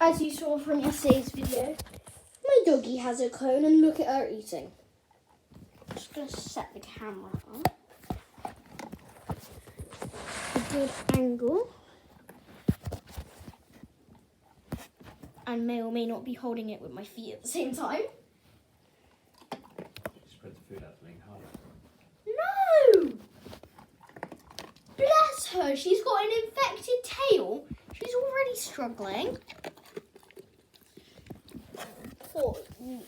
as you saw from yesterday's video, my doggie has a cone and look at her eating. I'm just going to set the camera up. A good angle. And may or may not be holding it with my feet at the same time. Spread the food out to make it harder. No! Bless her, she's got an infected tail. She's already struggling. Poor Eve.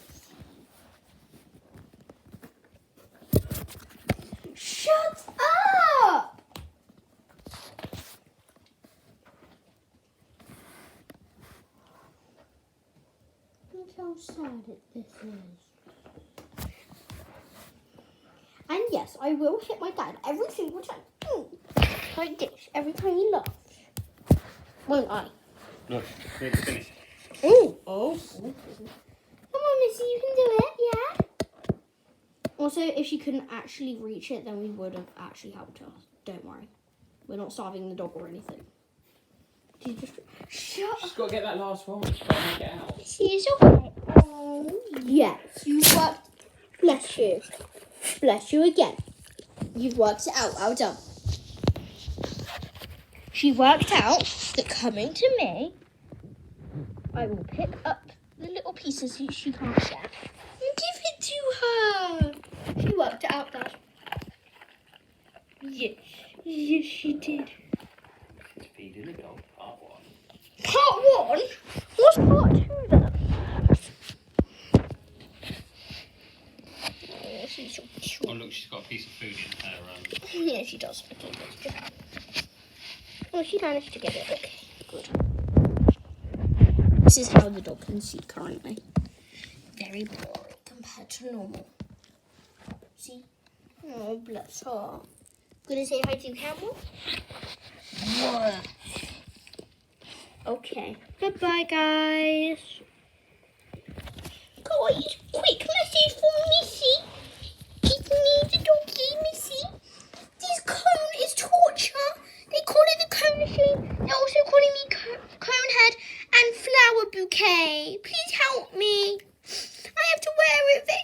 Shut up! Look how sad this is. And yes, I will hit my dad every single time. Like this, every time he laughs. Won't I? Look, it's finished. Oh. Come on, Missy, you can do it, yeah? Also, if she couldn't actually reach it, then we would have actually helped her. Don't worry. We're not starving the dog or anything. She's just... Shut up. She's got to get that last one. She's got to make it out. She's alright. Oh, yes. You've worked... Bless you. Bless you again. You've worked it out. Well done. She worked out that coming to me, I will pick up the little pieces she can't share and give it to her. She worked it out, Dad. Yes. Yes, she did. Feeding the dog, part 1. Part 1? What's part 2 then? Oh look, she's got a piece of food in her. Yeah, she does. Okay, that's good. Oh, she managed to get it. Okay, good. This is how the dog can see currently. Very boring compared to normal. See? Oh, bless her. Gonna say hi to Campbell? Yeah. Okay. Goodbye, guys. Guys, quick message for Missy. It's me, the doggy, Missy. This cone is torture. They call it the cone machine. They're also calling me cone head and flower bouquet. Please help me. I have to wear it for